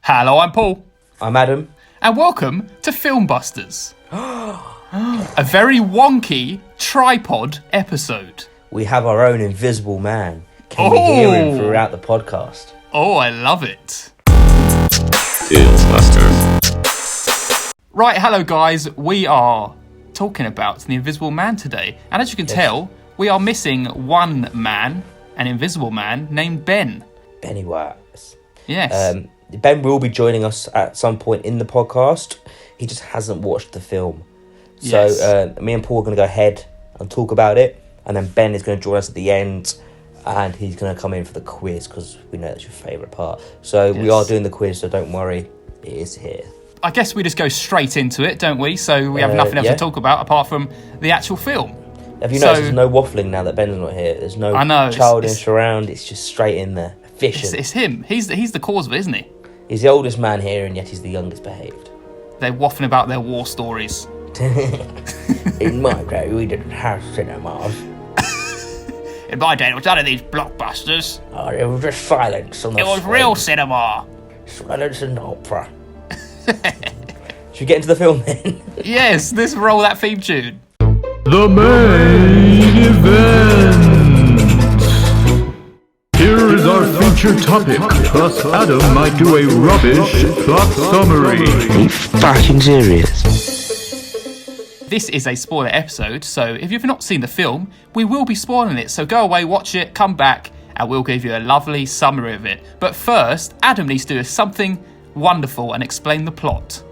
Hello, I'm Paul. I'm Adam. And welcome to Filmbusters. A very wonky tripod episode. We have our own invisible man. Can you hear him throughout the podcast? Oh, I love it. Filmbusters. Right, hello guys. We are talking about the Invisible Man today. And as you can tell, we are missing one man, an invisible man named Ben. Benny Wax. Yes. Ben will be joining us at some point in the podcast. He just hasn't watched the film. So me and Paul are going to go ahead and talk about it. And then Ben is going to join us at the end. And he's going to come in for the quiz because we know that's your favourite part. So we are doing the quiz, so don't worry. It is here. I guess we just go straight into it, don't we? So we have nothing else to talk about apart from the actual film. Have you noticed there's no waffling now that Ben's not here? There's no childish around. It's just straight in there. Efficient. It's him. He's the cause of it, isn't he? He's the oldest man here, and yet he's the youngest behaved. They're waffling about their war stories. In my day, we didn't have cinemas. In my day, it was none of these blockbusters. Oh, it was just silence on the It was screen. real cinema. Silence and opera. Should we get into the film then? Yes, let's roll that theme tune. The main event. Here is our featured topic, plus Adam might do a rubbish plot summary. Are you fucking serious? This is a spoiler episode, so if you've not seen the film, we will be spoiling it. So go away, watch it, come back, and we'll give you a lovely summary of it. But first, Adam needs to do something wonderful and explain the plot.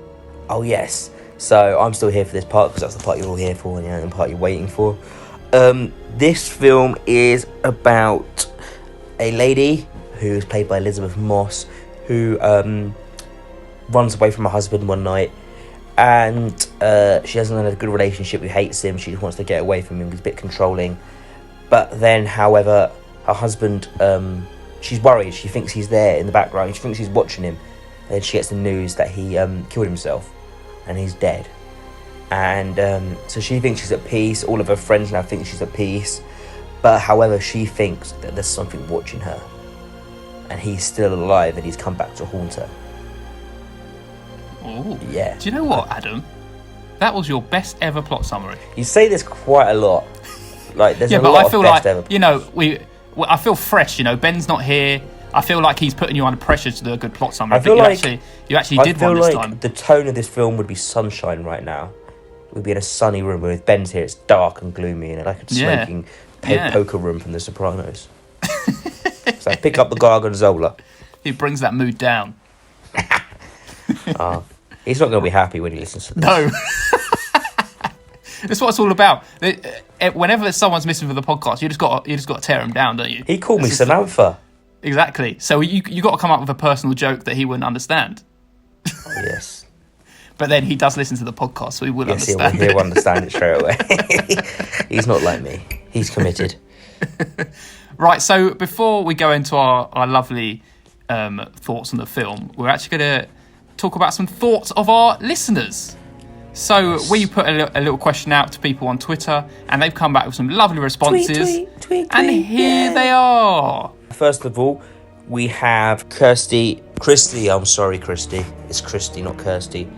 Oh, yes. So I'm still here for this part because that's the part you're all here for and the part you're waiting for. This film is about a lady who is played by Elizabeth Moss who runs away from her husband one night, and she hasn't had a good relationship. Who hates him. She just wants to get away from him. He's a bit controlling. But then, however, her husband, she's worried. She thinks he's there in the background. She thinks he's watching him. And then she gets the news that he killed himself and he's dead. And so she thinks she's at peace. All of her friends now think she's at peace. But however, she thinks that there's something watching her. And he's still alive and he's come back to haunt her. Ooh. Yeah. Do you know what, Adam? That was your best ever plot summary. You say this quite a lot. Like, there's a but lot I feel of best like, ever. you know, I feel fresh, you know, Ben's not here. I feel like he's putting you under pressure to do a good plot summary. I feel like you actually did one this time. The tone of this film would be sunshine right now. We'd be in a sunny room, where with Ben's here, it's dark and gloomy, and like a smoking poker room from The Sopranos. So pick up the Gorgonzola. He brings that mood down. He's not going to be happy when he listens to this. No. That's what it's all about. Whenever someone's missing for the podcast, you just got to tear him down, don't you? He called me Samantha. Exactly. So you got to come up with a personal joke that he wouldn't understand. Oh, yes. But then he does listen to the podcast, so he will understand He'll understand it straight away. He's not like me. He's committed. Right, so before we go into our lovely thoughts on the film, we're actually going to talk about some thoughts of our listeners. So we put a little question out to people on Twitter, and they've come back with some lovely responses. Tweet, and here they are. First of all, we have Christy. I'm sorry, Christy. It's Christy, not Kirsty.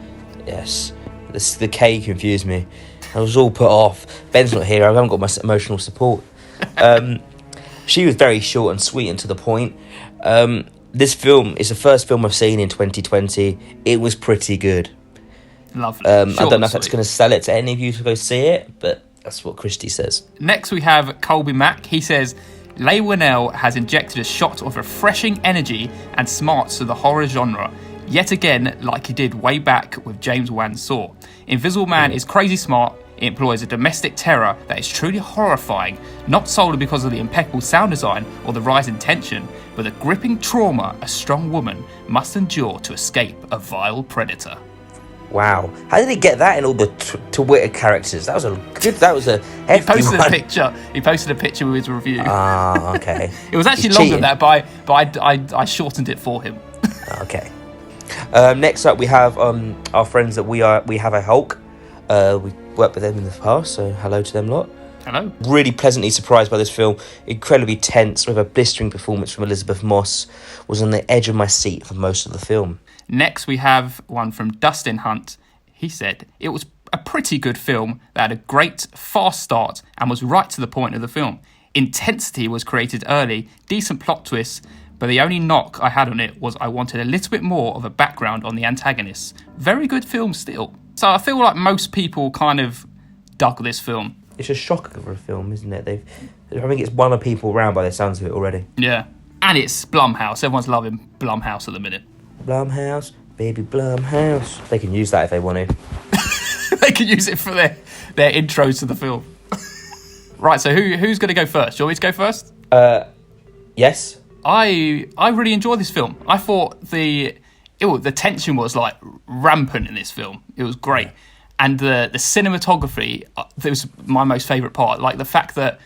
Yes. The K confused me. I was all put off. Ben's not here. I haven't got my emotional support. She was very short and sweet and to the point. This film is the first film I've seen in 2020. It was pretty good. Lovely. I don't know if that's going to sell it to any of you to go see it, but that's what Christy says. Next we have Colby Mack. He says, Leigh Whannell has injected a shot of refreshing energy and smarts to the horror genre, yet again like he did way back with James Wan Saw. Invisible Man is crazy smart. It employs a domestic terror that is truly horrifying, not solely because of the impeccable sound design or the rise in tension, but the gripping trauma a strong woman must endure to escape a vile predator. Wow, how did he get that in all the Twitter characters? That was a hefty He posted one. a picture. He posted a picture with his review. Ah, okay. It was actually He's longer cheating. than that, but I shortened it for him. Okay. Next up, we have our friends that we have a Hulk. We worked with them in the past, so hello to them lot. Hello. Really pleasantly surprised by this film. Incredibly tense, with a blistering performance from Elizabeth Moss. Was on the edge of my seat for most of the film. Next, we have one from Dustin Hunt. He said, it was a pretty good film that had a great, fast start and was right to the point of the film. Intensity was created early, decent plot twists, but the only knock I had on it was I wanted a little bit more of a background on the antagonists. Very good film still. So I feel like most people kind of dug this film. It's a shocker of a film, isn't it? I think it's won the people around by the sounds of it already. Yeah. And it's Blumhouse. Everyone's loving Blumhouse at the minute. Blumhouse, baby Blumhouse. They can use that if they want to. They can use it for their intros to the film. Right, so who's going to go first? Do you want me to go first? Yes. I really enjoyed this film. I thought the tension was like rampant in this film. It was great. And the cinematography, that was my most favourite part. Like the fact that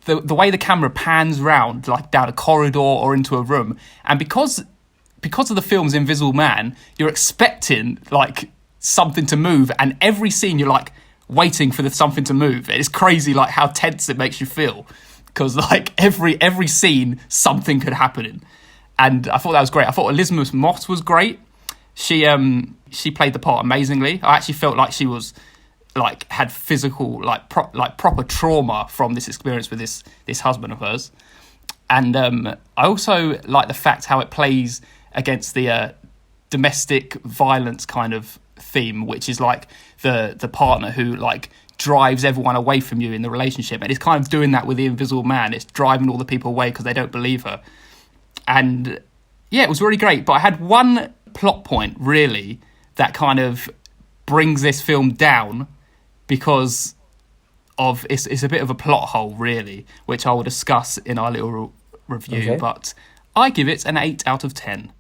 the way the camera pans round, like down a corridor or into a room, and because of the film's Invisible Man, you're expecting like something to move, and every scene you're like waiting for something to move. It's crazy, like how tense it makes you feel, because like every scene something could happen in. And I thought that was great. I thought Elizabeth Moss was great. She played the part amazingly. I actually felt like she was like had physical proper trauma from this experience with this husband of hers. And I also like the fact how it plays against the domestic violence kind of theme, which is like the partner who like drives everyone away from you in the relationship, and it's kind of doing that with the Invisible Man. It's driving all the people away because they don't believe her. And yeah, it was really great. But I had one plot point really that kind of brings this film down, because of it's a bit of a plot hole really, which I will discuss in our little review. Okay. But I give it an 8 out of 10.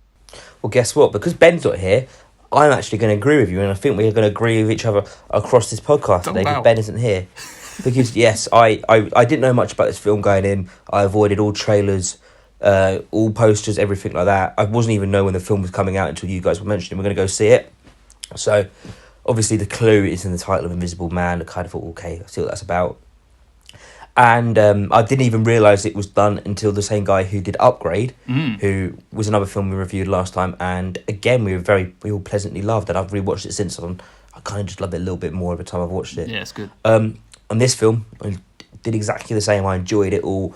Well, guess what? Because Ben's not here, I'm actually going to agree with you, and I think we're going to agree with each other across this podcast today, because Ben isn't here. Because, yes, I didn't know much about this film going in. I avoided all trailers, all posters, everything like that. I wasn't even know when the film was coming out until you guys were mentioning we're going to go see it. So, obviously, the clue is in the title of Invisible Man. I kind of thought, okay, I'll see what that's about. And I didn't even realise it was done until the same guy who did Upgrade, who was another film we reviewed last time. And again, we all pleasantly loved, and I've rewatched it since. I kind of just loved it a little bit more every time I've watched it. Yeah, it's good. On this film, I did exactly the same. I enjoyed it all.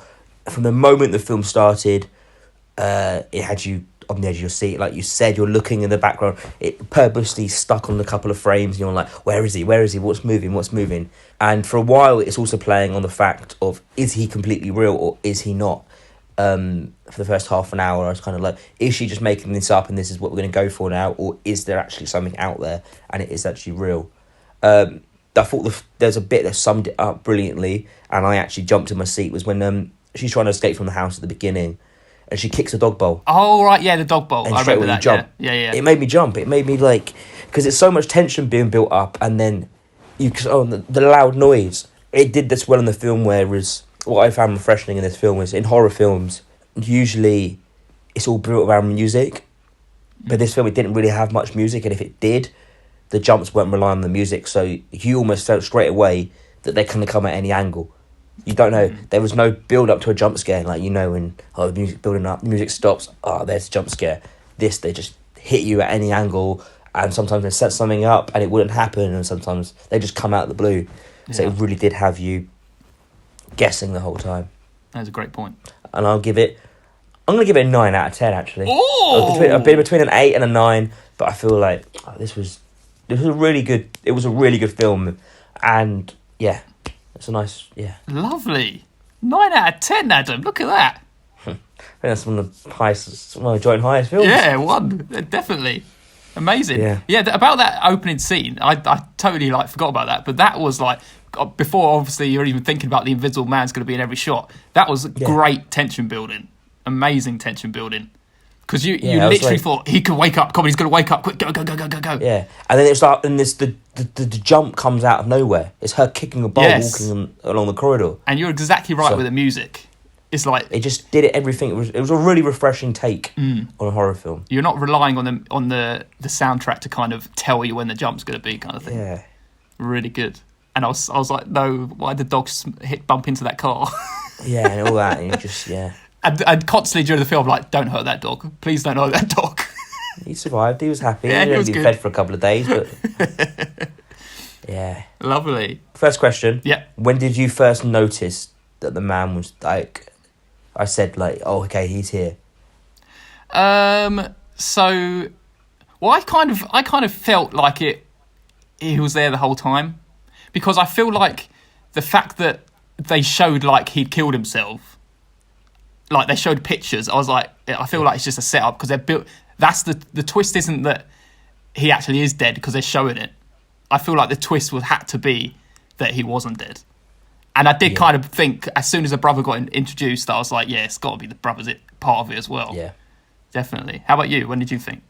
From the moment the film started, it had you on the edge of your seat. Like you said, you're looking in the background. It purposely stuck on a couple of frames. You're like, where is he? Where is he? What's moving? And for a while, it's also playing on the fact of, is he completely real or is he not? For the first half an hour, I was kind of like, is she just making this up and this is what we're going to go for now? Or is there actually something out there and it is actually real? I thought there's a bit that summed it up brilliantly, and I actually jumped in my seat, was when she's trying to escape from the house at the beginning, and she kicks a dog bowl. Oh, right, yeah, the dog bowl. And I straight remember when that, you jump. Yeah. It made me jump. It made me like, because it's so much tension being built up, and then the loud noise. It did this well in the film, whereas what I found refreshing in this film is in horror films, usually it's all built around music, but this film, it didn't really have much music, and if it did, the jumps weren't relying on the music, so you almost felt straight away that they're going to come at any angle. You don't know. There was no build up to a jump scare, like, you know, when the music building up, the music stops, there's a jump scare. This, they just hit you at any angle, and sometimes they set something up and it wouldn't happen, and sometimes they just come out of the blue. So it really did have you guessing the whole time. That's a great point. And I'm going to give it a 9 out of 10, actually. Oh! I've been between an 8 and a 9, but I feel like this was a really good film, and yeah, it's a nice, yeah. Lovely. 9 out of 10, Adam. Look at that. I think that's one of the joint highest films. Yeah, one. Definitely. Amazing. Yeah, about that opening scene, I totally forgot about that, but that was before obviously you're even thinking about the Invisible Man's going to be in every shot. That was great tension building. Amazing tension building. Because you literally thought he could wake up. Come on, he's going to wake up. Quick, go. Yeah, and then it's like, and the jump comes out of nowhere. It's her kicking a ball, walking along the corridor. And you're exactly right with the music. It's like it just did it everything. It was a really refreshing take on a horror film. You're not relying on the soundtrack to kind of tell you when the jump's going to be, kind of thing. Yeah, really good. And I was like, no, why did the dog bump into that car? Yeah, and all that, and you just And constantly during the film, don't hurt that dog. Please don't hurt that dog. He survived. He was happy. Yeah, he he only was been good. fed for a couple of days, but yeah. Lovely. First question. Yeah. When did you first notice that the man was like? I said like, oh, okay, he's here. So, well, I kind of felt like he was there the whole time, because I feel like the fact that they showed like he'd killed himself, like they showed pictures, I was like, I feel like it's just a setup because they're built. That's the twist isn't that he actually is dead because they're showing it. I feel like the twist had to be that he wasn't dead. And I did kind of think as soon as the brother got introduced, I was like, yeah, it's got to be the brother's part of it as well. Yeah. Definitely. How about you? When did you think?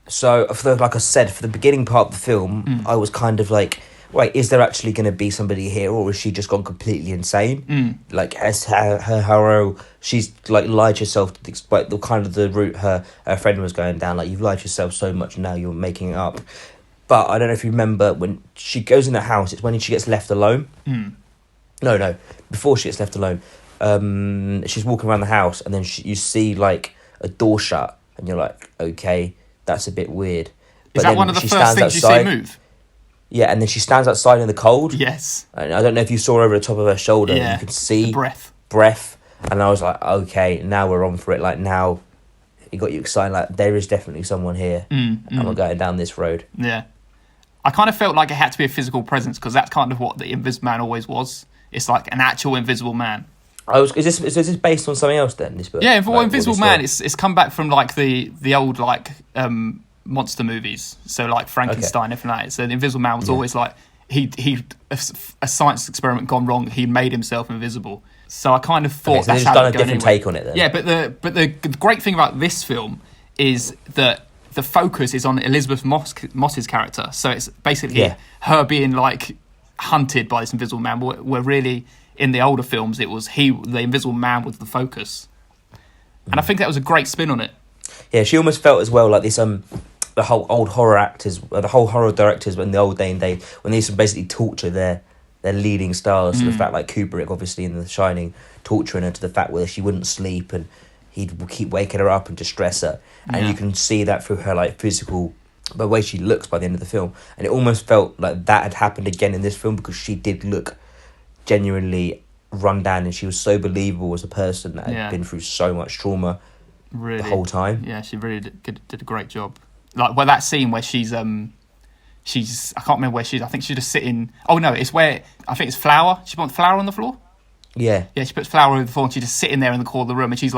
So, like I said, for the beginning part of the film, I was kind of like, wait, is there actually going to be somebody here, or has she just gone completely insane? Like, has her she's like lied to herself despite the kind of the route her friend was going down. Like, you've lied to yourself so much now, you're making it up. But I don't know if you remember when she goes in the house, it's when she gets left alone. No, before she gets left alone. She's walking around the house, and then you see like a door shut, and you're like, okay, that's a bit weird. Is that one of the first things you see move? Yeah, and then she stands outside in the cold. Yes. And I don't know if you saw over the top of her shoulder. Yeah. You could see breath. And I was like, okay, now we're on for it. Like, now it got you excited. Like, there is definitely someone here. And we're going down this road. Yeah. I kind of felt like it had to be a physical presence because that's kind of what the Invisible Man always was. It's like an actual invisible man. Is this based on something else then? This book? Yeah, Invisible Man. It's come back from like the old like monster movies. So like Frankenstein, everything like that. So the Invisible Man was always like a science experiment gone wrong. He made himself invisible. So I kind of thought that's how done a different take on it then. Yeah, but the great thing about this film is that the focus is on Elizabeth Moss's character. So it's basically her being like hunted by this Invisible Man. Where really in the older films it was the Invisible Man was the focus. And I think that was a great spin on it. Yeah, she almost felt as well like this the whole old horror actors, the whole horror directors in the old day and day, when they used to basically torture their leading stars to the fact, like Kubrick obviously in The Shining, torturing her to the fact where she wouldn't sleep and he'd keep waking her up and distress her. And you can see that through her like physical, the way she looks by the end of the film. And it almost felt like that had happened again in this film because she did look genuinely run down and she was so believable as a person that had been through so much trauma the whole time. Yeah, she really did a great job. Like that scene where she's I can't remember where she is. I think she's just sitting. Oh no, it's where I think it's flour. She puts flour on the floor. Yeah, she puts flour on the floor and she's just sitting there in the corner of the room and she's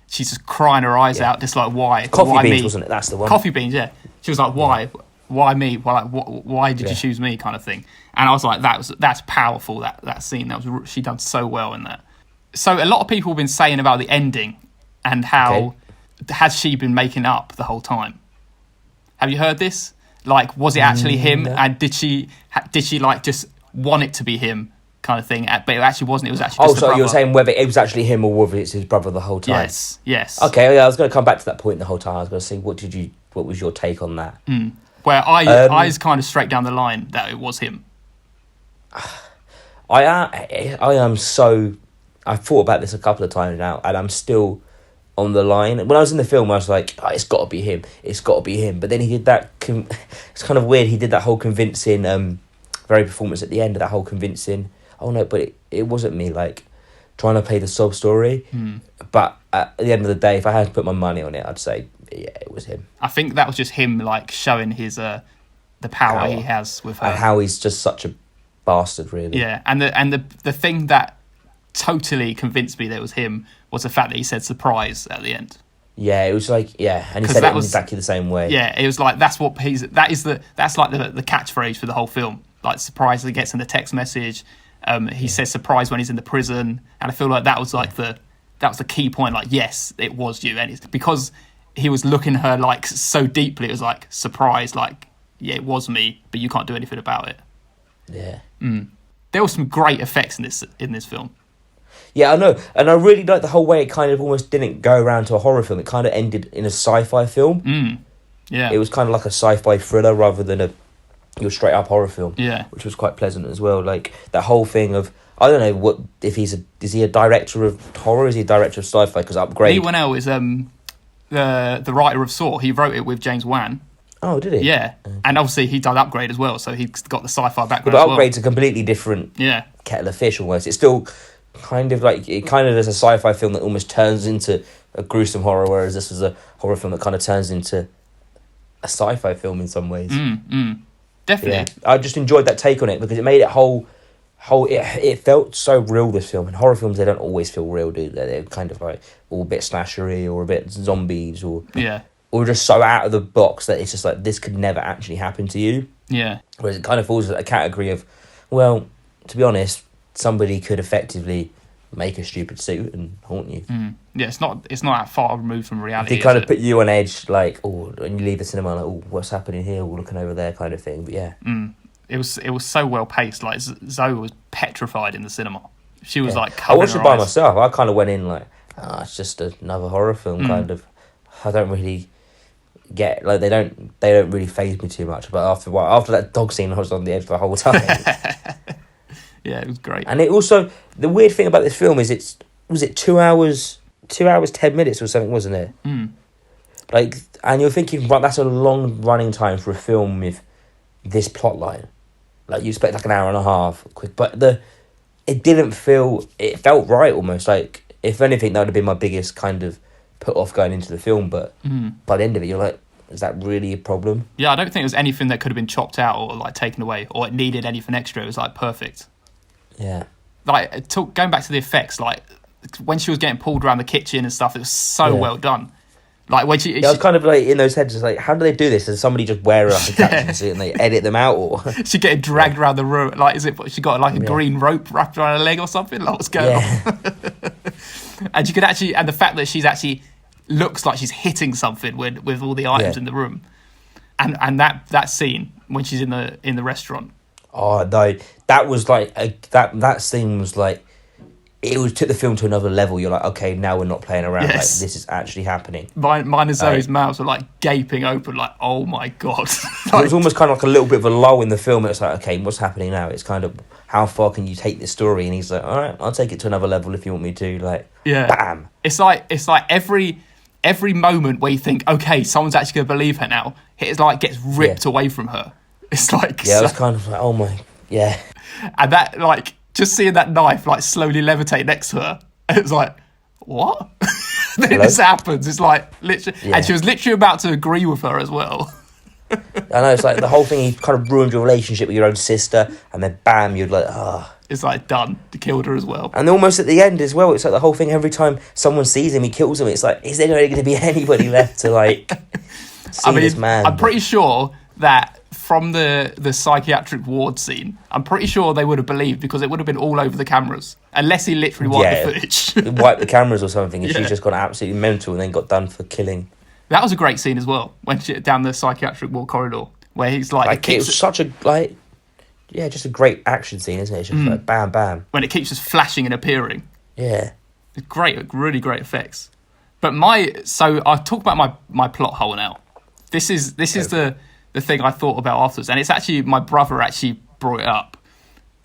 just crying her eyes out, just like why? Coffee why beans, me? wasn't it? That's the one. Coffee beans, yeah. She was like, why? Why me? Why did you choose me? Kind of thing. And I was like, that's powerful. That scene. She done so well in that. So a lot of people have been saying about the ending and how has she been making up the whole time? Have you heard this? Like, was it actually him? No. And did she like just want it to be him, kind of thing? But it actually wasn't. It was actually just the brother. You're saying whether it was actually him or whether it's his brother the whole time? Yes. Okay, I was going to come back to that point the whole time. I was going to say, what was your take on that? Where I was kind of straight down the line that it was him. I am so. I've thought about this a couple of times now, and I'm still on the line. When I was in the film, I was like, it's got to be him. It's got to be him. But then he did that. It's kind of weird. He did that whole convincing, very performance at the end of that whole convincing. Oh no, but it wasn't me. Like trying to play the sob story. But at the end of the day, if I had to put my money on it, I'd say it was him. I think that was just him, like showing his the power he has with her, and how he's just such a bastard, really. Yeah, and the thing that totally convinced me that it was him was the fact that he said surprise at the end. Yeah, it was like and he said it in exactly the same way. Yeah, it was like that's like the catchphrase for the whole film. Like surprise, he gets in the text message. He says surprise when he's in the prison, and I feel like that was the key point. Like, yes, it was you, and it's because he was looking at her like so deeply. It was like surprise, like yeah, it was me, but you can't do anything about it. Yeah. There were some great effects in this film. Yeah, I know, and I really like the whole way it kind of almost didn't go around to a horror film. It kind of ended in a sci-fi film. Yeah, it was kind of like a sci-fi thriller rather than your straight up horror film. Yeah, which was quite pleasant as well. Like that whole thing of I don't know is he a director of horror? Is he a director of sci-fi? Because Upgrade. Lee Winnell is the writer of Saw, he wrote it with James Wan. Oh, did he? Yeah, and obviously he done Upgrade as well, so he's got the sci-fi background. But as well. Upgrade's a completely different Yeah. kettle of fish almost. It's still kind of like, it kind of is a sci-fi film that almost turns into a gruesome horror, whereas this was a horror film that kind of turns into a sci-fi film in some ways. Definitely. Yeah, I just enjoyed that take on it because it made it it felt so real, this film. And horror films, they don't always feel real, do they? They're kind of like all a bit slashery or a bit zombies or just so out of the box that it's just like, this could never actually happen to you. Yeah. Whereas it kind of falls into a category of, well, to be honest, somebody could effectively make a stupid suit and haunt you. Yeah, it's not that far removed from reality. They kind of put you on edge, like, oh, and you leave the cinema like, oh, what's happening here? We're looking over there, kind of thing. But yeah, it was so well paced. Like Zoe was petrified in the cinema. She was like, I watched it by eyes. myself. I kind of went in like, it's just another horror film, kind of. I don't really get, like, they don't really faze me too much. But after that dog scene, I was on the edge the whole time. Yeah, it was great. And it also, the weird thing about this film is was it 2 hours 10 minutes or something, wasn't it? Like, and you're thinking, right, that's a long running time for a film with this plot line. Like, you expect like an hour and a half quick, but it felt right almost. Like, if anything, that would have been my biggest kind of put off going into the film, but by the end of it, you're like, is that really a problem? Yeah, I don't think there was anything that could have been chopped out or like taken away or it needed anything extra. It was like perfect. Yeah. Like, going back to the effects, like when she was getting pulled around the kitchen and stuff, it was so well done. Like when she I was kind of like in those heads, like, how do they do this? Does somebody just wear her up a captain suit and they edit them out, or she getting dragged around the room? Like, she got like a green rope wrapped around her leg or something? Like, what's going on? And you could actually, and the fact that she's actually looks like she's hitting something with all the items in the room, and that scene when she's in the restaurant. Oh no, that was like that scene was like, took the film to another level. You're like, okay, now we're not playing around. Yes. Like, this is actually happening. Mine and Zoe's mouths were like gaping open, like, oh my god. It was almost kind of like a little bit of a lull in the film. It's like, okay, what's happening now? It's kind of, how far can you take this story? And he's like, all right, I'll take it to another level if you want me to. Like, bam. It's like every moment where you think, okay, someone's actually going to believe her now, it like gets ripped away from her. It's like, it was kind of like, oh my, and that, like, just seeing that knife like slowly levitate next to her, it's like, what? Then this happens. It's like literally, and she was literally about to agree with her as well. I know, it's like the whole thing. He kind of ruined your relationship with your own sister, and then bam, you're like, It's like done. He killed her as well. And almost at the end as well, it's like the whole thing. Every time someone sees him, he kills him. It's like, is there going to be anybody left to like see this man? I'm pretty sure that from the psychiatric ward scene, I'm pretty sure they would have believed, because it would have been all over the cameras, unless he literally wiped the footage. Wiped the cameras or something, and she's just gone absolutely mental and then got done for killing. That was a great scene as well, when she down the psychiatric ward corridor, where he's like it was such a just a great action scene, isn't it? It's just like bam, bam. When it keeps just flashing and appearing. Yeah. It's great, really great effects. But so I'll talk about my plot hole now. This is the thing I thought about afterwards, and it's actually, my brother actually brought it up,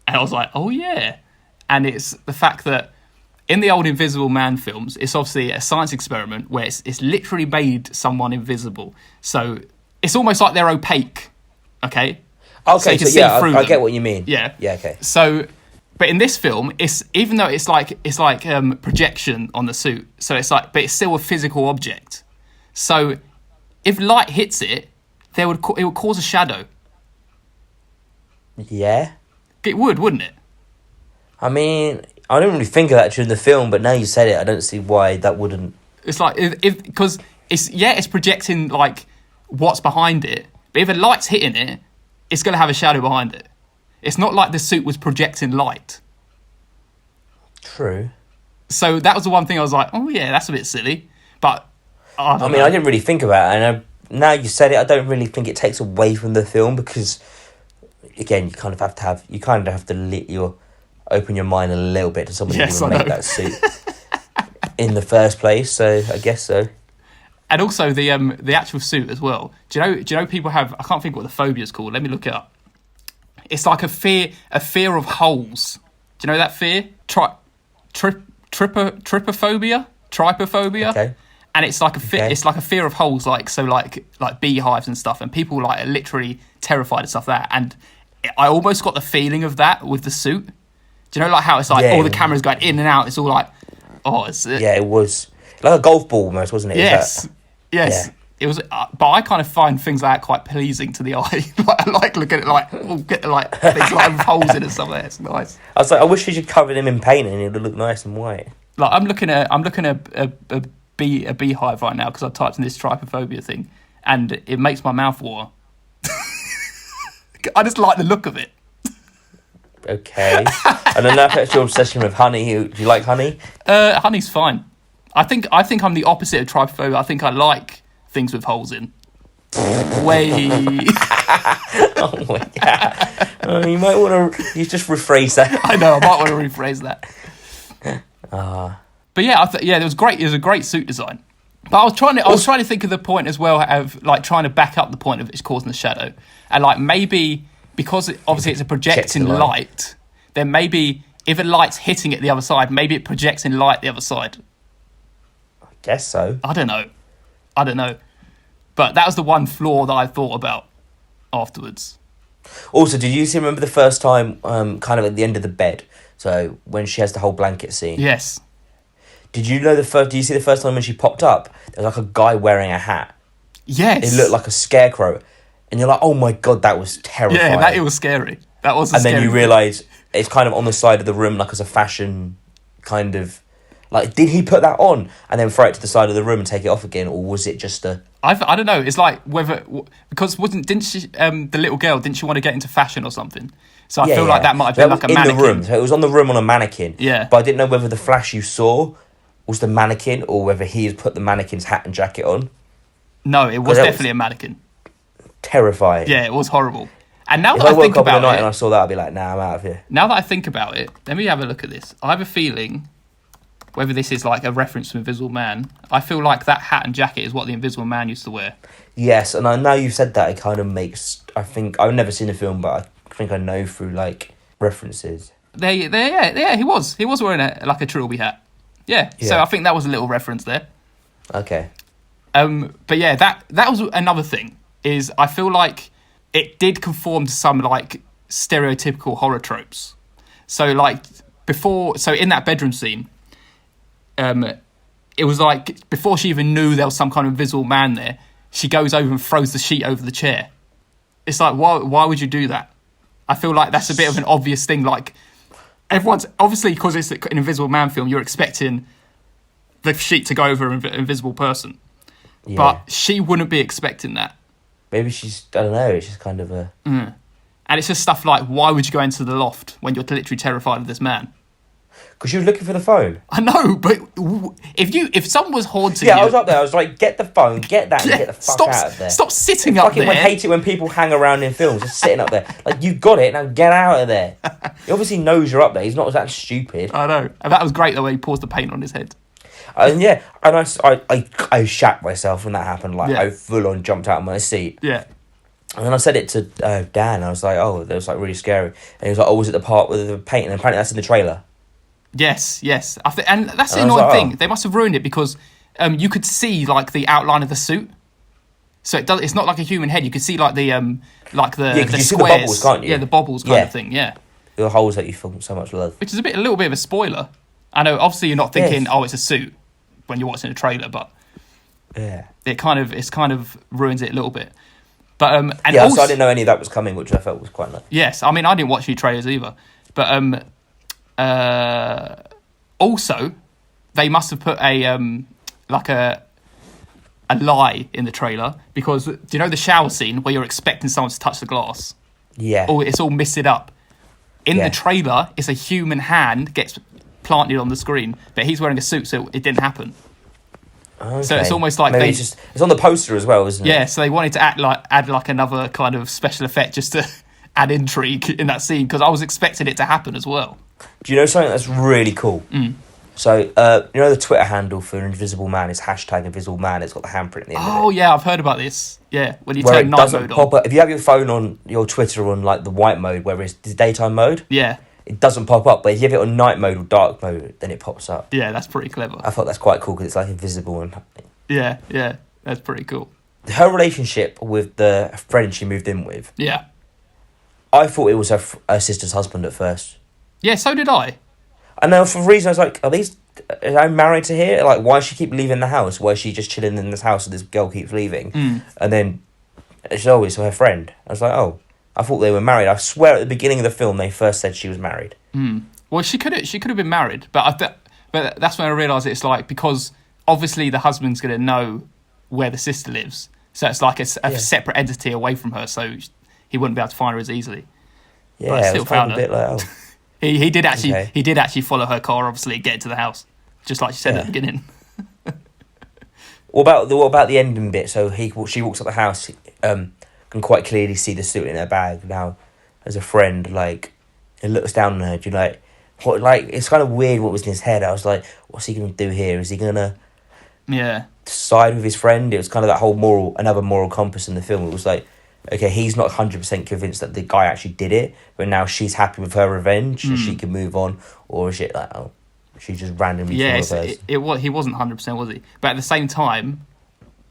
and I was like, oh yeah. And it's the fact that in the old Invisible Man films, it's obviously a science experiment where it's literally made someone invisible. So it's almost like they're opaque, okay? Okay, so yeah, I get what you mean. Yeah. Yeah, okay. So, but in this film, it's, even though it's like projection on the suit, so it's like, but it's still a physical object. So if light hits it, it would cause a shadow. Yeah. It would, wouldn't it? I mean, I didn't really think of that during the film, but now you said it, I don't see why that wouldn't. It's like, because it's projecting like what's behind it, but if a light's hitting it, it's going to have a shadow behind it. It's not like the suit was projecting light. True. So that was the one thing I was like, oh yeah, that's a bit silly. But I didn't really think about it, and now you said it, I don't really think it takes away from the film, because again, you kind of have to open your mind a little bit to somebody who would make that suit in the first place. So I guess so. And also the actual suit as well. Do you know people have, I can't think what the phobia is called. Let me look it up. It's like a fear of holes. Do you know that fear? Trypophobia. Okay. and it's like it's like a fear of holes, like beehives and stuff, and people like are literally terrified of stuff like that. And I almost got the feeling of that with the suit. Do you know, like how it's like all the cameras going in and out? It's all like, it was like a golf ball almost, wasn't it? Yes. Yeah. It was, but I kind of find things like that quite pleasing to the eye. I like looking at it, like get like things like with holes in and stuff like that. It's nice. I was like, I wish you should cover them in paint and it would look nice and white. Like I'm looking at a beehive right now because I typed in this trypophobia thing, and it makes my mouth water. I just like the look of it. Okay. And then that's your obsession with honey. Do you like honey? Honey's fine. I think I'm the opposite of trypophobia. I think I like things with holes in. Way. Oh my god! You might want to. You just rephrase that. I know. I might want to rephrase that. But yeah, it was great. It was a great suit design. But I was trying to think of the point as well of like trying to back up the point of it's causing the shadow, and like maybe because obviously it's a projecting light, then maybe if a light's hitting it the other side, maybe it projects in light the other side. I guess so. I don't know. But that was the one flaw that I thought about afterwards. Also, did you remember the first time, kind of at the end of the bed? So when she has the whole blanket scene. Yes. Did you see the first time when she popped up? There was like a guy wearing a hat. Yes. It looked like a scarecrow, and you're like, "Oh my god, that was terrifying." Yeah, it was scary. That was. And then you realise it's kind of on the side of the room, like as a fashion kind of. Like, did he put that on and then throw it to the side of the room and take it off again, or was it just a? I don't know. It's like because didn't she the little girl didn't she want to get into fashion or something? So I feel like that might have been like a mannequin in the room. So it was on the room on a mannequin. Yeah. But I didn't know whether the flash you saw was the mannequin or whether he had put the mannequin's hat and jacket on. No, it was definitely a mannequin. Terrifying. Yeah, it was horrible. And now if that I I think woke up in about the night it, and I saw that, I'd be like, "Nah, I'm out of here." Now that I think about it, let me have a look at this. I have a feeling. Whether this is like a reference to Invisible Man, I feel like that hat and jacket is what the Invisible Man used to wear. Yes, and I know you've said that, it kind of makes. I think I've never seen the film, but I think I know through like references. Yeah, he was wearing a trilby hat. Yeah, so I think that was a little reference there. Okay. But yeah, that was another thing. Is I feel like it did conform to some like stereotypical horror tropes. So like in that bedroom scene. It was like before she even knew there was some kind of invisible man there, she goes over and throws the sheet over the chair. It's like, why would you do that? I feel like that's a bit of an obvious thing. Like everyone's obviously, because it's an Invisible Man film, you're expecting the sheet to go over an invisible person, but she wouldn't be expecting that. Maybe she's, I don't know, it's just kind of a. And it's just stuff like, why would you go into the loft when you're literally terrified of this man? Because she was looking for the phone. I know, but if someone was haunting you... Yeah, I was up there, I was like, get the phone, get that, and get the fuck out of there. Stop sitting up there. I hate it when people hang around in films, just sitting up there. Like, you got it, now get out of there. He obviously knows you're up there, he's not that stupid. I know. And that was great, the way he pours the paint on his head. And I shat myself when that happened. Like, I full on jumped out of my seat. Yeah. And then I said it to Dan, I was like, oh, that was like really scary. And he was like, oh, was it the part with the paint? And apparently that's in the trailer. Yes. And that's the annoying thing. They must have ruined it because you could see like the outline of the suit. So it's not like a human head. You could see like the squares. You see the bubbles, can't you? Yeah, the bubbles kind of thing. Yeah. The holes that you feel so much love. Which is a little bit of a spoiler. I know. Obviously, you're not thinking, oh, it's a suit when you're watching a trailer, but it kind of ruins it a little bit. But also, so I didn't know any of that was coming, which I felt was quite nice. Yes, I mean I didn't watch any trailers either, but also they must have put a lie in the trailer because do you know the shower scene where you're expecting someone to touch the glass? Yeah. Oh, it's all misted up. In the trailer, it's a human hand gets planted on the screen, but he's wearing a suit, so it didn't happen. Okay. So it's almost like it's on the poster as well, isn't it? Yeah, so they wanted to add another kind of special effect just to add intrigue in that scene because I was expecting it to happen as well. Do you know something that's really cool? So, you know the Twitter handle for Invisible Man is #Invisible Man. It's got the handprint at the end of it. Oh, yeah, I've heard about this. Yeah, when you where turn it night doesn't mode pop on. up. If you have your phone on your Twitter on like the white mode, where it's the daytime mode, it doesn't pop up. But if you have it on night mode or dark mode, then it pops up. Yeah, that's pretty clever. I thought that's quite cool because it's like invisible and Yeah, that's pretty cool. Her relationship with the friend she moved in with, Yeah. I thought it was her sister's husband at first. Yeah, so did I. And then for a reason, I was like, am I married to her? Like, why does she keep leaving the house? Why is she just chilling in this house and this girl keeps leaving? And then it's always her friend. I was like, oh, I thought they were married. I swear at the beginning of the film they first said she was married. Well, she could have been married, but that's when I realised it's like, because obviously the husband's going to know where the sister lives, so it's like a separate entity away from her, so he wouldn't be able to find her as easily. Yeah, but I still it was kind found of a bit like, oh. He did actually Okay. he did actually follow her car, obviously, and get into the house, just like she said at the beginning. What about the ending bit? So she walks up the house, can quite clearly see the suit in her bag. Now, as a friend, like, it looks down on her. Do you like what? Like, it's kind of weird what was in his head. I was like, what's he gonna do here? Is he gonna side with his friend? It was kind of that whole another moral compass in the film. It was like, okay, he's not 100% convinced that the guy actually did it, but now she's happy with her revenge and she can move on, or is it like, oh, she just randomly he wasn't 100%, was he? But at the same time,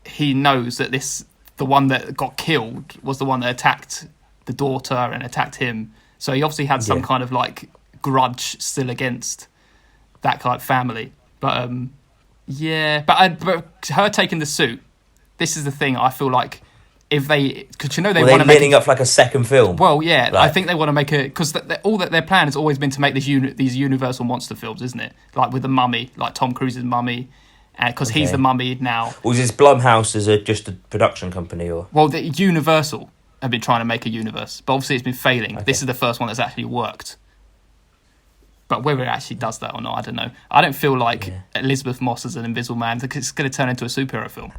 he knows that the one that got killed was the one that attacked the daughter and attacked him, so he obviously had some kind of like grudge still against that kind of family. But but her taking the suit, this is the thing. I feel like if because they want to make leading up like a second film. Well, yeah, like, I think they want to make because their plan has always been to make these Universal monster films, isn't it? Like with the Mummy, like Tom Cruise's Mummy, and because he's the Mummy now. Was this Blumhouse just a production company, or? Well, the Universal have been trying to make a universe, but obviously it's been failing. Okay. This is the first one that's actually worked. But whether it actually does that or not, I don't know. I don't feel like Elizabeth Moss as an Invisible Man, it's going to turn into a superhero film.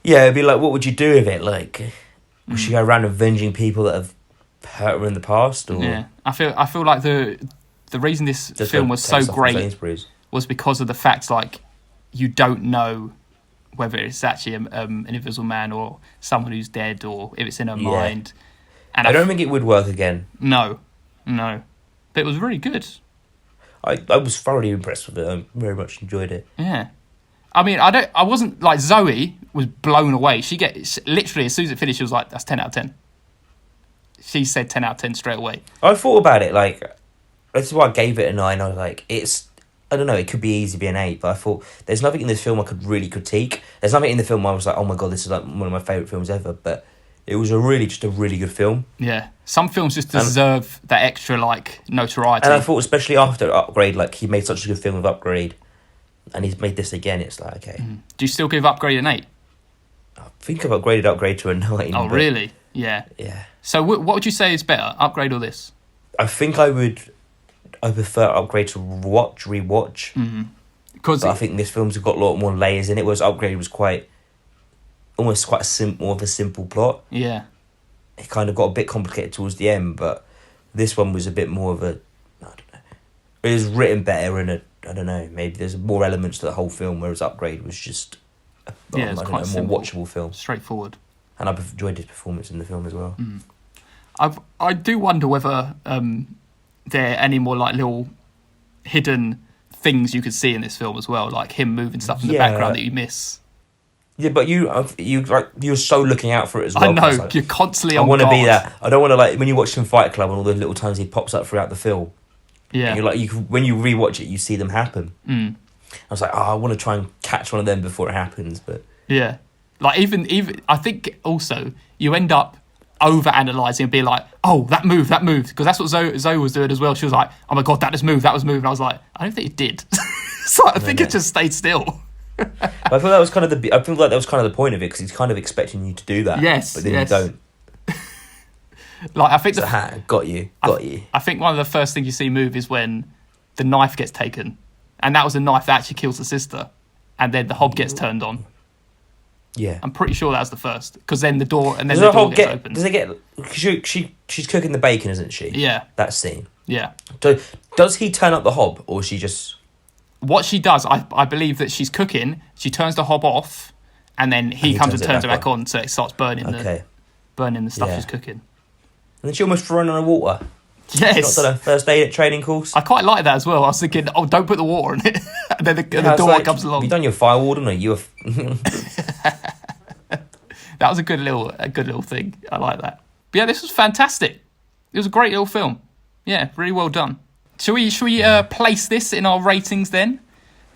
Yeah, it'd be like, what would you do with it? Like, would she go around avenging people that have hurt her in the past? Or? Yeah, I feel like the reason this film was so great was because of the fact, like, you don't know whether it's actually an Invisible Man or someone who's dead, or if it's in her mind. And I don't think it would work again. No. But it was really good. I was thoroughly impressed with it. I very much enjoyed it. Yeah. I mean, I wasn't, like, Zoe was blown away. She literally, as soon as it finished, she was like, that's 10 out of 10. She said 10 out of 10 straight away. I thought about it, like, that's why I gave it a 9. I was like, I don't know, it could be easy to be an 8, but I thought, there's nothing in this film I could really critique. There's nothing in the film where I was like, oh my god, this is like one of my favourite films ever, but it was just a really good film. Yeah. Some films just deserve that extra, like, notoriety. And I thought, especially after Upgrade, like, he made such a good film with Upgrade, and he's made this again, it's like, okay. Do you still give Upgrade an 8? I think I've upgraded Upgrade to a 9. Oh, really? Yeah. Yeah. So what would you say is better, Upgrade or this? I think I prefer Upgrade to rewatch. Because I think this film's got a lot more layers in it, whereas Upgrade was more of a simple plot. Yeah. It kind of got a bit complicated towards the end, but this one was a bit more of I don't know. It was written better and I don't know, maybe there's more elements to the whole film, whereas Upgrade was just a more watchable film. Straightforward. And I've enjoyed his performance in the film as well. I do wonder whether there are any more like little hidden things you could see in this film as well, like him moving stuff in the background that you miss. Yeah, but you're so looking out for it as well. I know, like, you're constantly on guard. I want to be that. I don't want to, like, when you watch some Fight Club and all the little times he pops up throughout the film. Yeah. You're like, when you rewatch it, you see them happen. I was like, I want to try and catch one of them before it happens, but yeah, like even I think also you end up over-analysing and being like, oh, that moved, because that's what Zoe was doing as well. She was like, oh my god, that moved, and I was like, I don't think it did. So I think it just stayed still. I feel that was kind of the point of it, because he's kind of expecting you to do that. Yes, but then you don't. Like, I think got you. I think one of the first things you see move is when the knife gets taken, and that was a knife that actually kills the sister, and then the hob gets turned on. Yeah, I'm pretty sure that was the first, because then the door gets opened. Does it get? She's cooking the bacon, isn't she? Yeah, that scene. Yeah. So does he turn up the hob, or is she just? What she does, I believe that she's cooking. She turns the hob off, and then he comes and turns it back on, so it starts burning the stuff she's cooking. And then she almost threw her in the water. Yes. Not done a first aid training course. I quite like that as well. I was thinking, oh, don't put the water in it. And then the door comes along. Have you done your fire warden or you? That was a good little thing. I like that. But yeah, this was fantastic. It was a great little film. Yeah, really well done. Should we place this in our ratings then?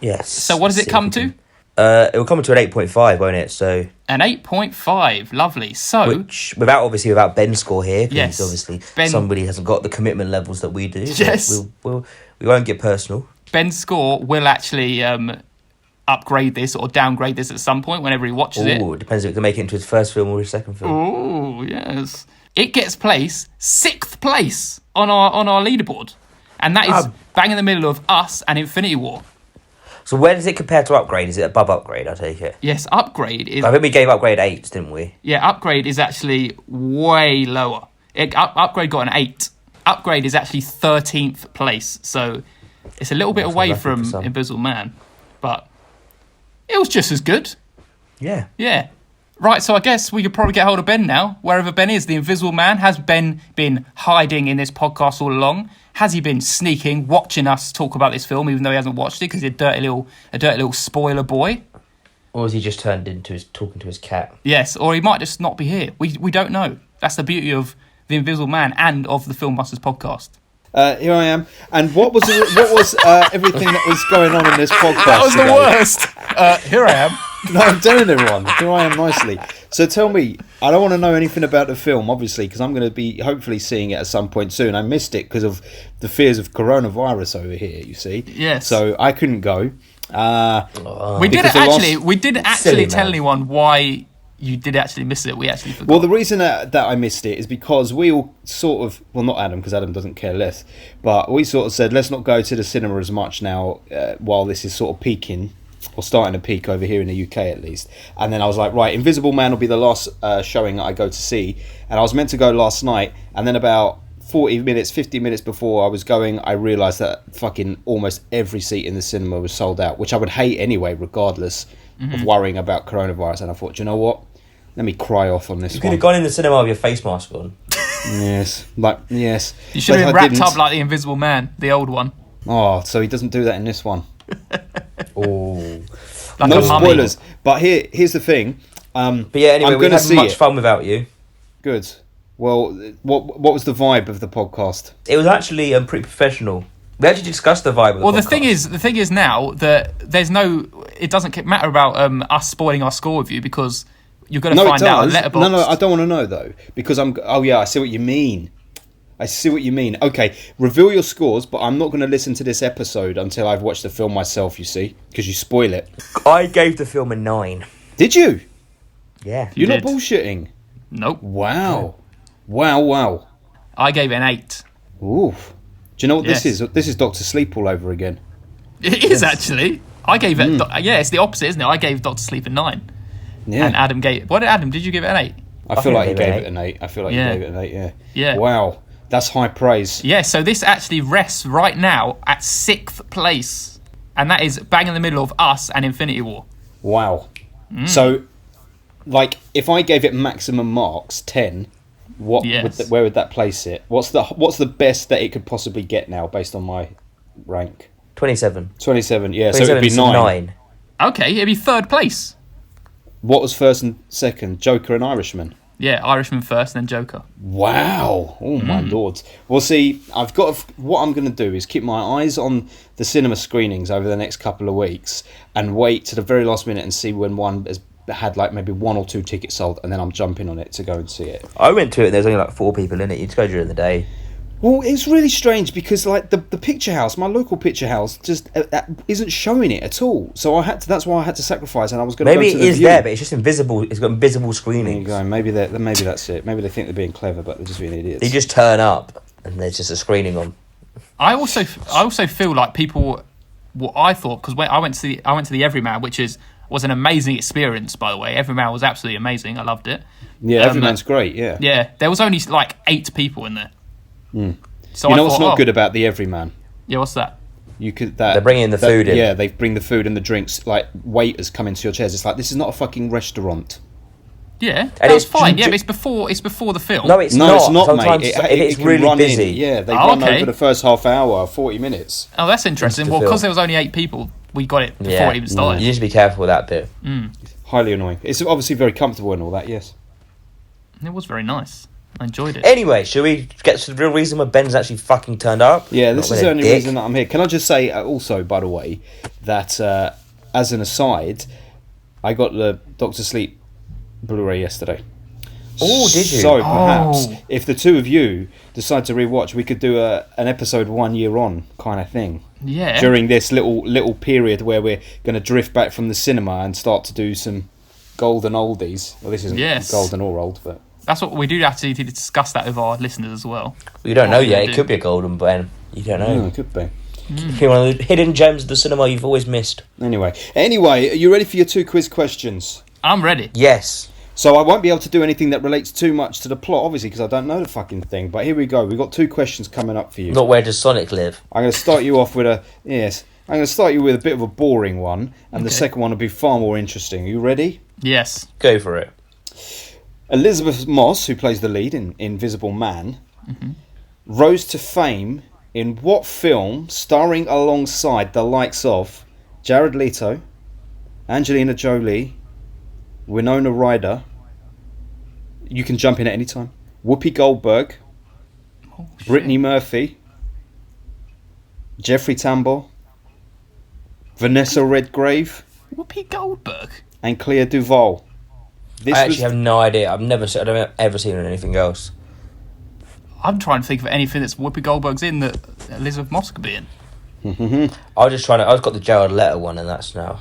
Yes. So what does it come to? It will come to an 8.5, won't it? So an 8.5. Lovely. So which without Ben's score here, because yes, obviously Ben, somebody hasn't got the commitment levels that we do. Yes. We won't get personal. Ben's score will actually upgrade this or downgrade this at some point whenever he watches it. It depends if it can make it into his first film or his second film. Oh, yes. It gets placed 6th place on our leaderboard. And that is bang in the middle of Us and Infinity War. So where does it compare to Upgrade? Is it above Upgrade, I take it? Yes, Upgrade is... I think we gave Upgrade 8, didn't we? Yeah, Upgrade is actually way lower. Upgrade got an 8. Upgrade is actually 13th place. So it's a little bit away from Invisible Man. But it was just as good. Yeah. Yeah. Right, so I guess we could probably get hold of Ben now. Wherever Ben is, the Invisible Man. Has Ben been hiding in this podcast all along? Has he been sneaking, watching us talk about this film, even though he hasn't watched it because he's a dirty little spoiler boy? Or has he just turned into talking to his cat? Yes, or he might just not be here. We don't know. That's the beauty of the Invisible Man and of the Filmbusters podcast. Here I am. And what was everything that was going on in this podcast? That was the worst. Here I am. No, I'm telling everyone. Here I am nicely. So tell me, I don't want to know anything about the film, obviously, because I'm going to be hopefully seeing it at some point soon. I missed it because of the fears of coronavirus over here, you see. Yes. So I couldn't go. We didn't actually tell anyone why you did actually miss it. We actually forgot. Well, the reason that I missed it is because we all sort of, well, not Adam, because Adam doesn't care less, but we sort of said, let's not go to the cinema as much now while this is sort of peaking, or starting to peak over here in the UK at least. And then I was like, right, Invisible Man will be the last showing that I go to see. And I was meant to go last night, and then about 50 minutes before I was going, I realised that fucking almost every seat in the cinema was sold out, which I would hate anyway, regardless of worrying about coronavirus. And I thought, you know what? Let me cry off on this one. You could have gone in the cinema with your face mask on. Yes. You should have been wrapped up like the Invisible Man, the old one. Oh, so he doesn't do that in this one. Oh. Like no spoilers. But here's the thing. But yeah, anyway, we had much fun without you. Good. Well, what was the vibe of the podcast? It was actually pretty professional. We actually discussed the vibe of the podcast. The thing is now that it doesn't matter about us spoiling our score with you, because you're going to find out on Letterboxd. No, I don't want to know though, because I see what you mean. Okay, reveal your scores, but I'm not going to listen to this episode until I've watched the film myself, you see, because you spoil it. I gave the film a 9. Did you? Yeah. You're not bullshitting? Nope. Wow. Wow. I gave it an 8. Ooh. Do you know what this is? This is Dr. Sleep all over again. It is actually. I gave it... it's the opposite, isn't it? I gave Dr. Sleep a 9. Yeah. And Adam gave... What did Adam... Did you give it an 8? I feel like he gave it an 8. I feel like he gave it an 8, yeah. Yeah. Wow. That's high praise. Yeah, so this actually rests right now at 6th place. And that is bang in the middle of Us and Infinity War. Wow. So, like, if I gave it maximum marks, 10, where would that place it? What's the best that it could possibly get now, based on my rank? 27. 27, yeah. 27, so it'd be 9. Okay, it'd be 3rd place. What was first and second? Joker and Irishman? Yeah, Irishman first and then Joker. Wow. Oh, my lord. Well, see, what I'm going to do is keep my eyes on the cinema screenings over the next couple of weeks and wait to the very last minute and see when one has had like maybe 1 or 2 tickets sold, and then I'm jumping on it to go and see it. I went to it and there was only like 4 people in it. You'd go during the day. Well, it's really strange because like the picture house, my local picture house, just isn't showing it at all. So that's why I had to sacrifice, and I was going to go to the Maybe it is view. there, but it's just invisible. It's got invisible screenings. There you go. Maybe that's it. Maybe they think they're being clever, but they're just being idiots. They just turn up and there's just a screening on. I also feel like people. What I thought, because when I went to the Everyman, which was an amazing experience, by the way. Everyman was absolutely amazing. I loved it. Yeah, Everyman's great. Yeah. Yeah, there was only like 8 people in there. So you know what's not good about the Everyman? Yeah, what's that? They're bringing the food in. Yeah, they bring the food and the drinks. Like waiters come into your chairs. It's like, this is not a fucking restaurant. Yeah, And that's it's fine. ju- Yeah, but it's before the film. No, it's No, not. it's not, Sometimes mate. if it's can really run busy. Yeah, they Oh, run okay. over the first half hour, 40 minutes. Oh, that's interesting. It's the Well, because film. there was only 8 people, we got it before Yeah. it even started. You need to be careful with that bit. Highly annoying. It's obviously very comfortable and all that, yes. It was very nice. I enjoyed it. Anyway, shall we get to the real reason why Ben's actually fucking turned up? Yeah, this Not is being the a only dick. reason that I'm here. Can I just say also, by the way, that as an aside, I got the Doctor Sleep Blu-ray yesterday. Oh, did you? So perhaps Oh. if the two of you decide to rewatch, we could do an episode 1 year on kind of thing Yeah. during this little period where we're going to drift back from the cinema and start to do some golden oldies. Well, this isn't Yes. golden or old, but That's what we do have to discuss that with our listeners as well. You don't know Yeah, yet. I It do. could be a golden Ben. You don't know. it could be. It could be one of the hidden gems of the cinema you've always missed. Anyway, are you ready for your 2 quiz questions? I'm ready. Yes. So I won't be able to do anything that relates too much to the plot, obviously, because I don't know the fucking thing. But here we go. We've got 2 questions coming up for you. Not where does Sonic live? I'm going to start you off with I'm going to start you with a bit of a boring one, and the Okay. second one will be far more interesting. Are you ready? Yes. Go for it. Elizabeth Moss, who plays the lead in Invisible Man, rose to fame in what film starring alongside the likes of Jared Leto, Angelina Jolie, Winona Ryder? You can jump in at any time. Whoopi Goldberg, Oh, shit. Brittany Murphy, Jeffrey Tambor, Vanessa Redgrave, Whoopi Goldberg. and Clea Duvall. This I actually was have no idea. I don't ever seen anything else. I'm trying to think of anything that's Whoopi Goldberg's in that Elizabeth Moss could be in. I've got the Jared Leto one, and that's now.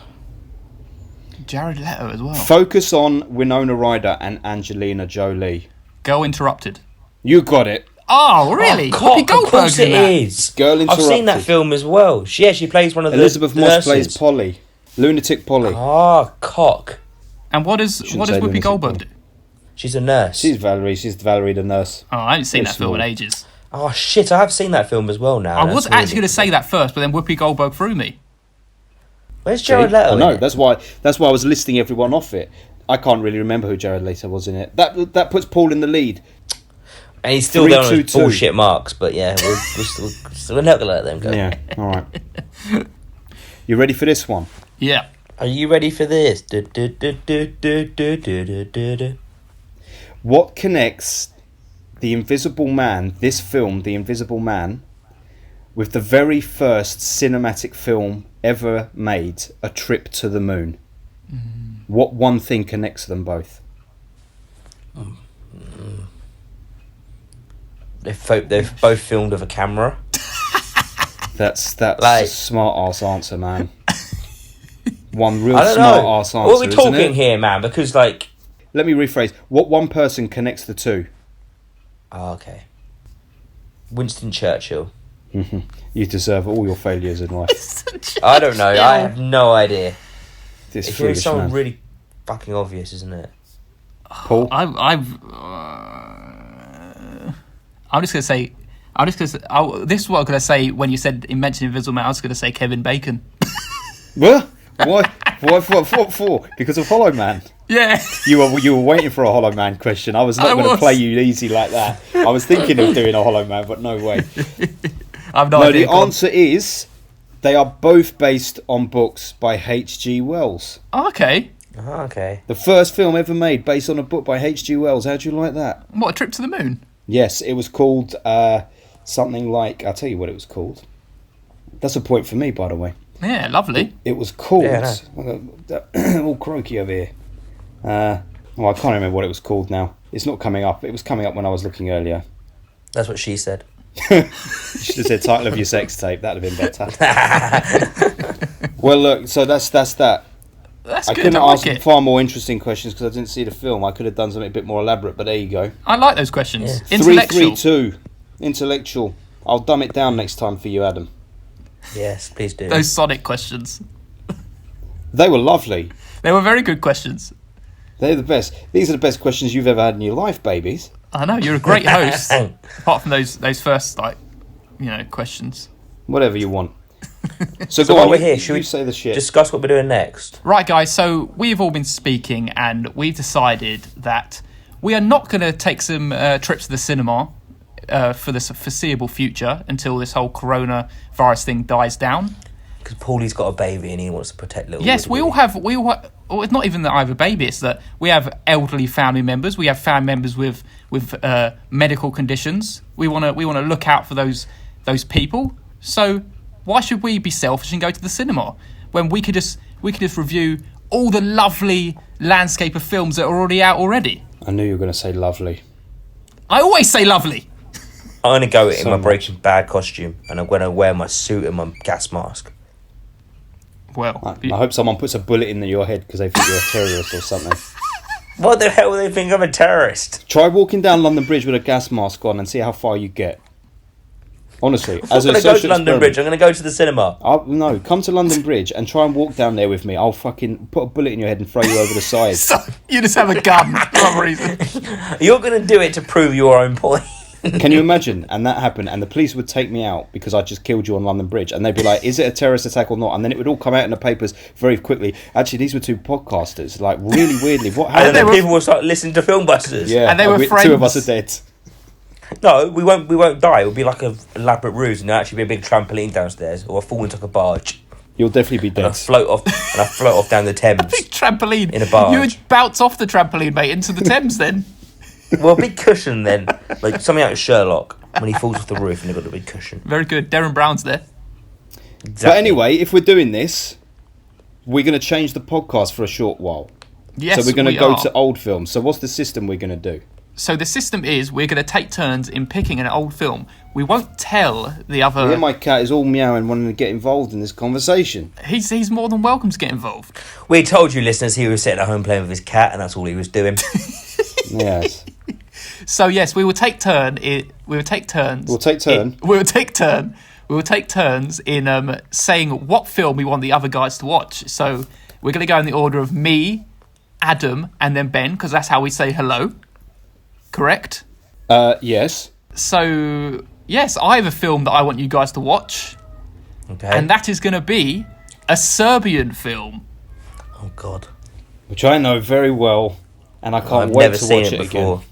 Jared Leto as well. Focus on Winona Ryder and Angelina Jolie. Girl Interrupted. You got it. Oh, really? Oh, Whoopi cock, of course Goldberg's it in that. is. Girl I've seen that Interrupted. film as well. She plays one of the Elizabeth Moss nurses. plays Polly. Lunatic Polly. Ah, cock. And what does say Whoopi lunatic Goldberg boy. do? She's a nurse. She's Valerie the nurse. Oh, I haven't seen Very that film in small. ages. Oh shit! I have seen that film as well. Now I That's was weird. actually going to say that first, but then Whoopi Goldberg threw me. Where's Jared See? Leto? I know, in it? that's why I was listing everyone off it. I can't really remember who Jared Leto was in it. That puts Paul in the lead. And he's still there on 3-2-2. his bullshit marks. But yeah, we're not gonna let them go. Yeah, all right. You ready for this one? Yeah. Are you ready for this? Du- du- du- du- du- du- du- du- du- du. What connects The Invisible Man, this film, The Invisible Man, with the very first cinematic film ever made, A Trip to the Moon? What one thing connects them both? They've both filmed with a camera. That's Like- a smart ass answer, man. One real I don't smart know. ass answer. What are we isn't talking it? here, man? Because like, Let me rephrase. What one person connects the two? oh, okay. Winston Churchill. You deserve all your failures in life. I don't know. I have no idea. This It's foolish something man. really fucking obvious, isn't it? Paul? I'm just gonna say. This is what I'm gonna say when you said you mentioned Invisible Man. I was gonna say Kevin Bacon. What? Why? What for? Because of Hollow Man. Yeah. You were waiting for a Hollow Man question. I was not I going to was. play you easy like that. I was thinking of doing a Hollow Man, but no way. I've no No, idea. the answer is they are both based on books by H.G. Wells. Oh, okay. Oh, okay. The first film ever made based on a book by H.G. Wells. How do you like that? What, A Trip to the Moon? Yes, it was called something like... I'll tell you what it was called. That's a point for me, by the way. Yeah, lovely. It was called... Yeah, all croaky over here. I can't remember what it was called now. It's not coming up. It was coming up when I was looking earlier. That's what she said. You should have said title of your sex tape. That'd have been better. Well, look, so that's that. That's I good. couldn't I like ask it. far more interesting questions because I didn't see the film. I could have done something a bit more elaborate, but there you go. I like those questions. Yeah. Intellectual. 3-3-2. Intellectual. I'll dumb it down next time for you, Adam. Yes, please do. Those Sonic questions. They were lovely. They were very good questions. They're the best. These are the best questions you've ever had in your life, babies. I know you're a great host. Apart from those first questions. Whatever you want. So So go while on, we're here, should you we say the shit? discuss what we're doing next? Right, guys, so we've all been speaking and we've decided that we are not going to take some trips to the cinema for the foreseeable future until this whole coronavirus thing dies down. Because Paulie's got a baby and he wants to protect little. Yes, we all have. Well, it's not even that I have a baby. It's that we have elderly family members. We have family members with medical conditions. We want to look out for those people. So why should we be selfish and go to the cinema when we could just review all the lovely landscape of films that are already out already? I knew you were going to say lovely. I always say lovely. I'm going to go in So my much. Breaking Bad costume and I'm going to wear my suit and my gas mask. Well, I hope someone puts a bullet in your head because they think you're a terrorist or something. What the hell do they think I'm a terrorist? Try walking down London Bridge with a gas mask on and see how far you get. Honestly, I'm not going to go to London Bridge, I'm going to go to the cinema. No, come to London Bridge and try and walk down there with me. I'll fucking put a bullet in your head and throw you over the side. so you just have a gun for some reason. You're going to do it to prove your own point. Can you imagine? And that happened, and the police would take me out because I just killed you on London Bridge, and they'd be like, "Is it a terrorist attack or not?" And then it would all come out in the papers very quickly. Actually, these were two podcasters. Like really weirdly, what And happened? then people will start listening to film busters. Yeah, And they were Two of us friends. are dead. No, we won't die. It will be like a elaborate ruse, and there'll actually be a big trampoline downstairs, or I fall into like a barge. You'll definitely be And I dead. float off down the Thames. Big trampoline. In a barge. You would bounce off the trampoline, mate, into the Thames then. Well, a big cushion then, like something out of Sherlock when he falls off the roof and they've got the big cushion. Very good. Darren Brown's there. Exactly. But anyway, if we're doing this, we're going to change the podcast for a short while. Yes, So we're going to go are. to old films. So what's the system we're going to do? So the system is we're going to take turns in picking an old film. We won't tell the other. Yeah, my cat is all meowing, wanting to get involved in this conversation. He's more than welcome to get involved. We told you, listeners, he was sitting at home playing with his cat, and that's all he was doing. Yes. So yes, we will take turn. We will take turns. We'll take turn. We will take turn. We will take turns in saying what film we want the other guys to watch. So we're going to go in the order of me, Adam, and then Ben, because that's how we say hello. Correct? Yes. So yes, I have a film that I want you guys to watch, Okay. and that is going to be a Serbian film. Oh God. Which I know very well, and I can't I've wait never to seen watch it it before, again.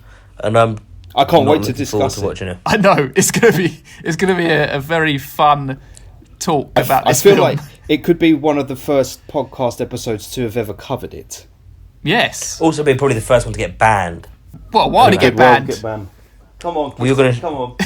and I'm I can't not wait to looking forward discuss to it. watching it. I know it's going to be a very fun talk about I this feel film. like it could be one of the first podcast episodes to have ever covered it. Yes. Also, be probably the first one to get banned. Well, why did it get banned? Come on, Well, you're gonna- come on.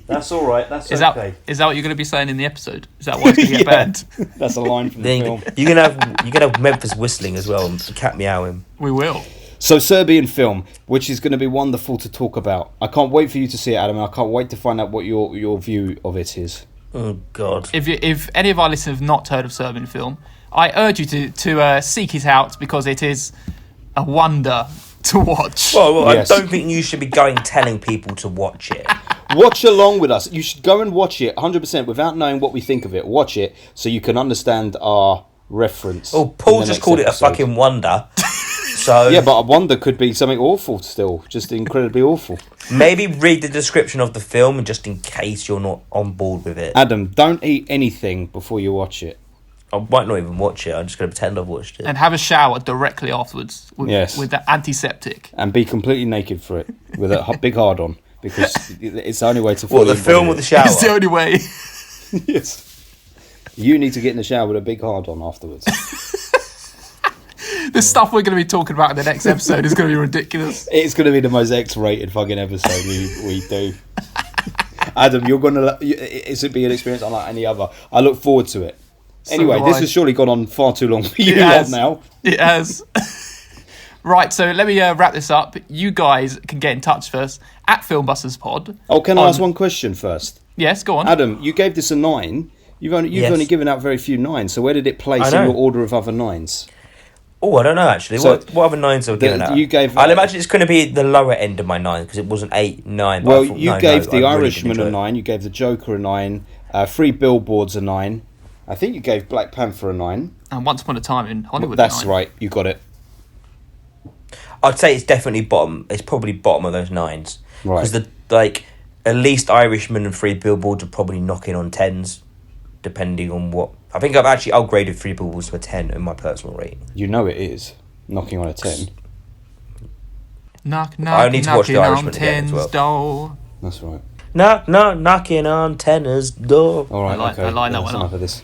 That's all right. That's Is okay. that what you're going to be saying in the episode? Is that why it's going to get Yeah. banned? That's a line from the Then film. you're gonna have Memphis whistling as well, and the cat meowing. We will. So Serbian film, which is going to be wonderful to talk about. I can't wait for you to see it, Adam, and I can't wait to find out what your view of it is. Oh God. If any of our listeners have not heard of Serbian film, I urge you to seek it out because it is a wonder to watch. Well, Yes. I don't think you should be going telling people to watch it. Watch along with us. You should go and watch it 100% without knowing what we think of it. Watch it so you can understand our reference. Oh, in Paul the just next called it a episode. fucking wonder. So Yeah, but a wonder could be something awful still. Just incredibly awful. maybe read the description of the film, just in case you're not on board with it. Adam, don't eat anything before you watch it. I might not even watch it. I'm just going to pretend I've watched it. And have a shower directly afterwards with, Yes. with the antiseptic. And be completely naked for it with a big hard on. Because it's the only way to... What, fully the film or embody the shower? It's the only way. it. Yes. You need to get in the shower with a big hard on afterwards. The stuff we're going to be talking about in the next episode is going to be ridiculous. It's going to be the most X-rated fucking episode we do. Adam, you're going to... It's be an experience unlike any other. I look forward to it. Anyway, do this I. has surely gone on far too long for you It lot has. now. It has. Right, so let me wrap this up. You guys can get in touch first at Filmbusters Pod. Oh, can I ask one question first? Yes, go on. Adam, you gave this a 9. You've Yes. only given out very few 9. So where did it place I in know. your order of other 9s? Oh, I don't know actually. So, what other nines are we giving out? you gave- I'll imagine it's going to be the lower end of my 9 because it wasn't 8, 9. But Well, I thought, you no, gave no, The I really did Irishman enjoy a it. 9. You gave The Joker a 9. 3 Billboards a 9. I think you gave Black Panther a 9. And Once Upon a Time in Hollywood. That's Nine. right. You got it. I'd say it's definitely bottom. It's probably bottom of those 9s. Right. Because at least Irishman and 3 Billboards are probably knocking on 10s. depending on what. I think I've actually upgraded Three Billboards to a 10 in my personal rating. You know it is knocking on a 10. Knock, knock, I need to watch The knocking on Irishman again as well. ten's door. That's right. Knock, knock, knocking on tenors' door. All right, I like okay. that That's one. enough of this.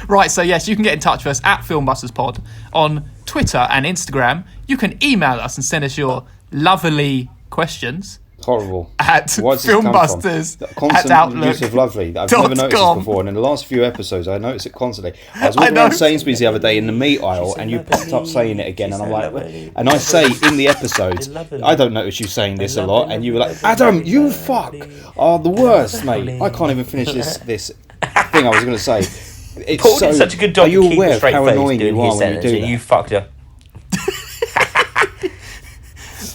Right, so yes, you can get in touch with us at FilmbustersPod on Twitter and Instagram. You can email us and send us your lovely questions Horrible. at Where's this come from? filmbusters The at constant outlook. use of lovely. I've never noticed this before, and in the last few episodes, I noticed it constantly. I was walking around Sainsbury's the other day in the meat aisle, and you popped up saying it again, and I'm like, and I say in the episodes, I don't notice you saying this a lot, and you were like, Adam, you fuck are the worst, mate. I can't even finish this thing I was going to say. It's Paul did such a good job Are you keeping aware a of straight how face annoying doing you his are when you sentence. do that? You fucked her.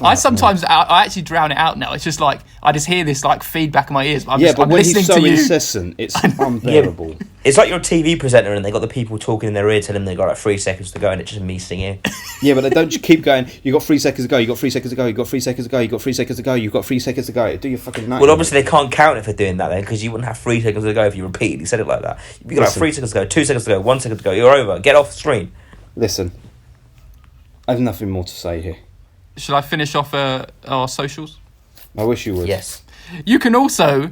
I sometimes I actually drown it out now. It's just like I just hear this like feedback in my ears. But But I'm when listening he's so to you. incessant, it's unbearable. It's like you're a TV presenter and they got the people talking in their ear telling them they got like 3 seconds to go and it's just me singing. Yeah, but don't you keep going, you got 3 seconds to go, you got 3 seconds to go, you got 3 seconds to go, you got 3 seconds to go, you've got 3 seconds to go. Do your fucking night. Well, obviously they can't count it for doing that then because you wouldn't have 3 seconds to go if you repeatedly said it like that. You got like 3 seconds to go, 2 seconds to go, 1 second to go, you're over. Get off the screen. Listen, I have nothing more to say here. Should I finish off our socials? I wish you would. Yes. You can also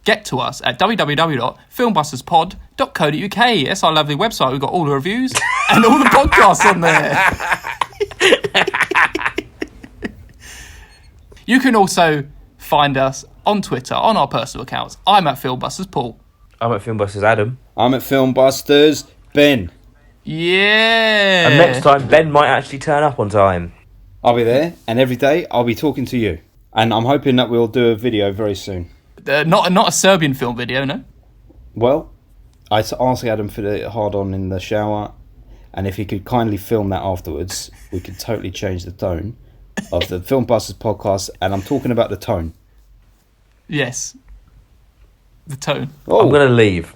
get to us at www.filmbusterspod.co.uk. That's our lovely website. We've got all the reviews and all the podcasts on there. You can also find us on Twitter, on our personal accounts. I'm at Filmbusters Paul. I'm at Filmbusters Adam. I'm at Filmbusters Ben. Yeah. And next time, Ben might actually turn up on time. I'll be there, and every day I'll be talking to you. And I'm hoping that we'll do a video very soon. Not a Serbian film video, no? Well, I asked Adam for the hard-on in the shower, and if he could kindly film that afterwards, we could totally change the tone of the Filmbusters podcast, and I'm talking about the tone. Yes. The tone. Oh, I'm going to leave.